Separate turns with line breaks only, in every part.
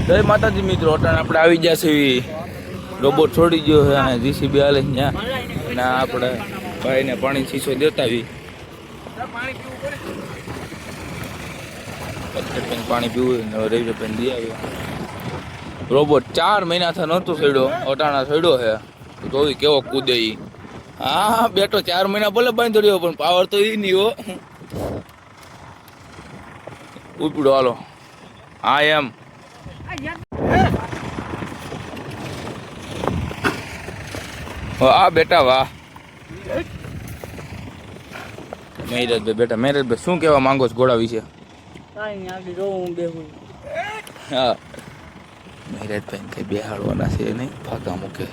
જય માતાજી મિત્રો, અટાણે આપણે આવી ગયા છે. રોબોટ છોડી ગયો છે અને જીસીબી હાલે ત્યાં, અને આપણે ભાઈને પાણી શીશો દેતા આવી. પાણી પીવું ને રવિ પેન દઈ આવ્યો. રોબોટ 4 મહિનાથી નહોતું છોડ્યો, અટાણા છોડ્યો છે. તો કેવો કૂદે ઈ. હા બેટો 4 મહિના ભલે બાંધી રહ્યો, પણ પાવર તો ઈ નહીં હો. ઉપડો હાલો. હા એમ આ બેટા વાહ. મેરેજભાઈ બેટા, મેરેજભાઈ શું કહેવા માંગો છો ઘોડા વિશે? હા મેરેજભાઈ કઈ બેહાડવાના છે નહીં, ફાકા મૂકે.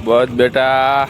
બસ બેટા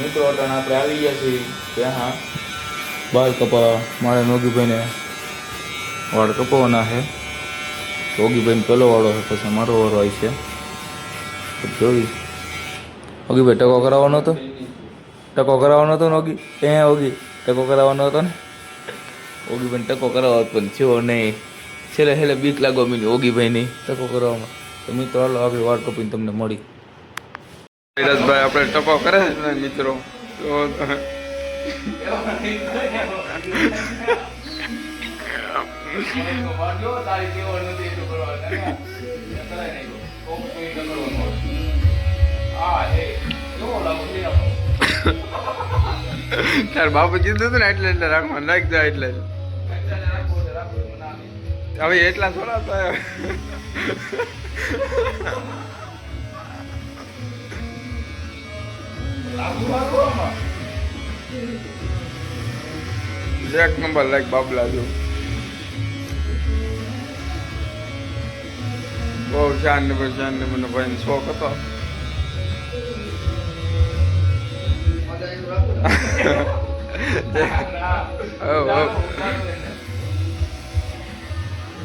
મિત્રો, અટાણે આપણે આવી ગયા છીએ ત્યાં બાલ કપાવા. મારે નોગીભાઈને વાળ કપાવવાના છે. નોગીભાઈને પહેલો વાળો છે, પછી મારો વાળો આવી છે. જોઈ ઓગીભાઈ ટકો કરાવવાનો હતો, ટકો કરાવવાનો હતો ને ઓગી ઓગી ટકો કરાવવાનો હતો ને. ઓગીભાઈને ટકો કરાવવા પણ થયો નહીં. છેલ્લે છેલ્લે બીક લાગવા મીની ઓગીભાઈ નહીં ટકો કરાવવામાં. તો મિત્રો હાલો આગળ વાળ કપીને તમને મળી.
ધીરજભાઈ આપણે ટકો કરે છે ને મિત્રો, તાર બાપુ કીધું હતું ને એટલે રાખવા નાખ જાય. એટલે હવે એટલા થોડા થાય. એક નંબર લાઈક બાબલા જો બહુ શાન ને મને ભાઈ શોખ હતો.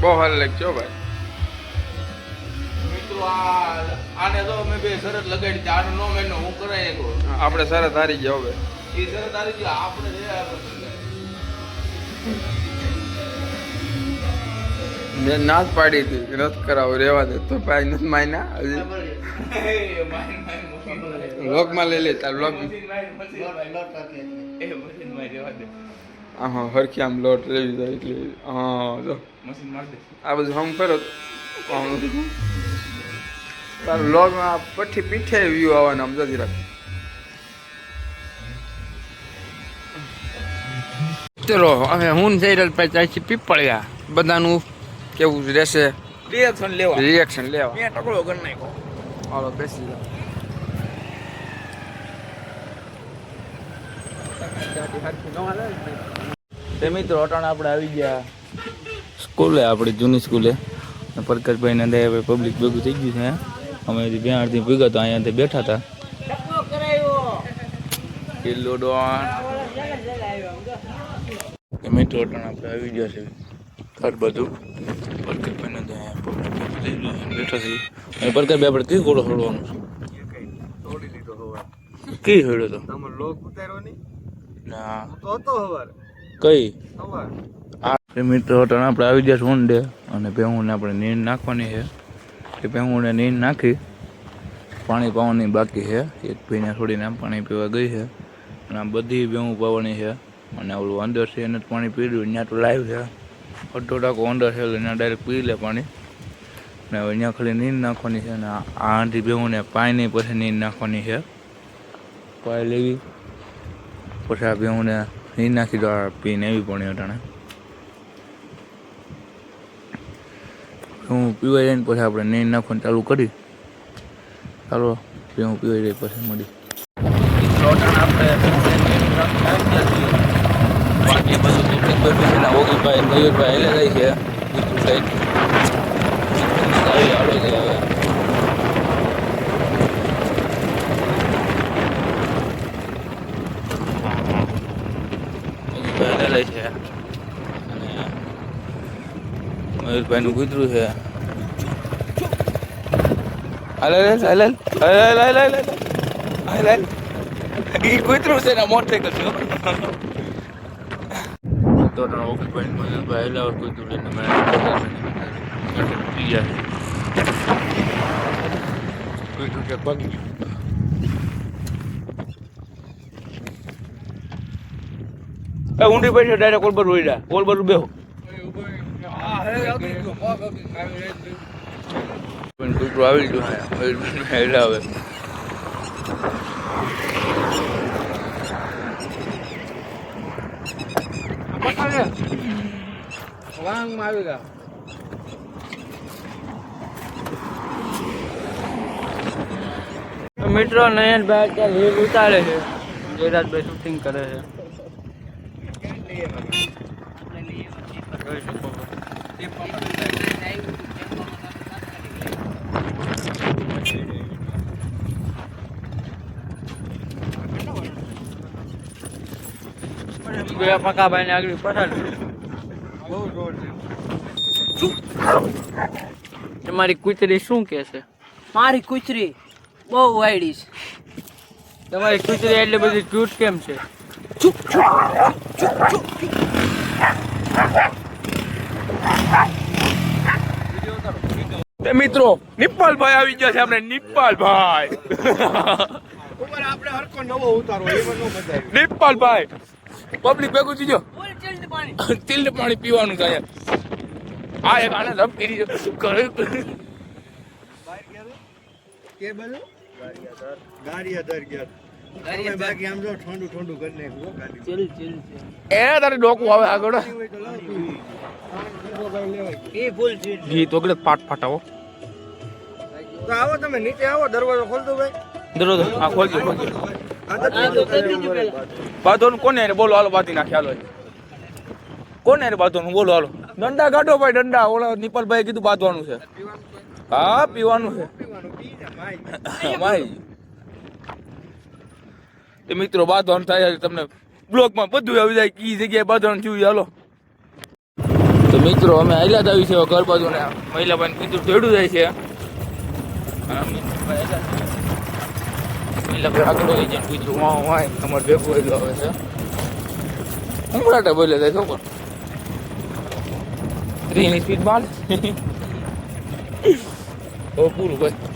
બહુ હાલ લાઈક છો ભાઈ.
આને તો મેં બે શરત લગાડી, આનો નો મેનો હું કરાય
આપણે શરત હારી ગયા હવે.
એ શરત હારી ગયા આપણે.
મેં ના જ પાડી હતી રદ કરાવો રેવા દે, તો ભાઈ નથી માયના હજી લોગમાં લઈ લે તાર લોગ. હા હરખી આમ લોટ રેવી જાય એટલે હા જો આ બધું હમ કરો તાર લોગમાં પઠ્ઠી પીઠે વ્યૂ આવવાના આમ જતી રાખ. ચલો હવે હું જઈ રહ્યો પછી પીપળ્યા બધાનું કેવું રહેશે
રિએક્શન લેવા
મેં ટકડો કરી નાખ્યો. હાલો બેસી જાઓ.
તે મિત્રો અટાણે આપણે આવી ગયા સ્કૂલે, આપણી જૂની સ્કૂલે. પ્રકાશભાઈ ને દયા પબ્લિક ભેગું થઈ ગયું છે. અમે હજી બિહારથી ભેગા હતા, અહીંયાથી બેઠા હતા. કિલ્લો ડોન મિત્રો અટાણે આપણે આવી ગયા છે ઘર બધું બેઠા છીએ. અને પરકર બે આપણે કઈ ઘોડો છોડવાનો છે? કઈ છોડ્યો તો ના કઈ આ મિત્રો અટાણે આપણે આવી ગયા છે ઊંડે અને ભેહુંને આપણે નીંદ નાખવાની છે. એ ભેહુંને નીંદ નાખી પાણી પાવાની બાકી છે. એક ભીને છોડીને પાણી પીવા ગઈ છે અને આ બધી ભેહું પાવાની છે. અને ઓલું અંદર છે એને પાણી પી રહ્યું, ત્યાં તો લાઈવ છે અડધો ટાંકો અંદર છે એટલે ત્યાં ડાયરેક્ટ પી લે પાણી. ને હવે અહીંયા ખાલી નીંદ નાખવાની છે અને આ આંધી ભેહુંને પાણીની પછી નીંદ નાખવાની છે. પાઈ લેવી પછી આ ભેહુંને નીંદ નાખી દો પીને એવી પાણી અટાણે હું પીવાઈ જાય ને પછી આપણે નીંદ નાખવાનું ચાલુ કરી. ચાલો ભેહું પીવાઈ જાય પછી મળી. બાકી બધું ઓગીભાઈ મયુરભાઈ એટલે જાય છે બીજું સાઈડ આવડે છે. હવે ઓગીભાઈ એટલે છે અને મયુરભાઈનું કૂતરું છે. ઈ કૂતરું છે ને મોટરસાઇકલ છે. તો ઓગીભાઈ મયુરભાઈ એટલે કૂતરું લઈને કૂતરું કે ભાગી ગયું. ઊંડી પડી ડાયરેક્ટ કોલબર ઉડ્યા કોલબર બેહો કૂતરું આવી ગયું એટલે હવે
મિત્રો નયનભાઈ અત્યારે રીલ ઉતારે છે, જયરાજભાઈ શૂટિંગ કરે છે. પકાભાઈ ને આગળ પસાર તમારી કૂતરી શું કે છે?
મારી કૂતરી બહુ વાયડી છે.
તમારી કૂતરી એટલી બધી ક્યુટ કેમ છે?
મિત્રો નિપાલભાઈ આવી ગયા છે. આપણે નિપાલભાઈ નિપાલભાઈ પબ્લિક ભેગું થઈજો. તિલ પાણી પીવાનું થાય. આ એક આને રબ કરી કરે એ તારે ડોકું આવે આગળ ગીત વગેરે પાટ ફાટાવો.
આવો તમે નીચે આવો, દરવાજો ખોલ દો ભાઈ.
દરરોજ હા ખોલજો બાધોનું કોને રે બોલો હાલો બાધી નાખી હાલો કોને રે બાધોનું બોલો હાલો દંડા કાઢો ભાઈ દંડા. ઓલા નિપાલભાઈ કીધું બાંધવાનું છે. હા પીવાનું છે ભાઈ. એ મિત્રો બાંધવાનું થાય તમને બ્લોગમાં બધું આવી જાય કઈ જગ્યાએ બાંધવાનું થયું હાલો. તો મિત્રો અમે હાલ્યા જ આવી છે ઘર બાજુ ને મહિલાભાઈને કીધું તેડું જાય છે. આગળ હોય છે કીધું વાય અમારે ભેગું હોય આવે છે. ઉમરાટા બોલે જાય છોકરો 3 ની સ્પીડ બાલ ઓ પૂરું ભાઈ.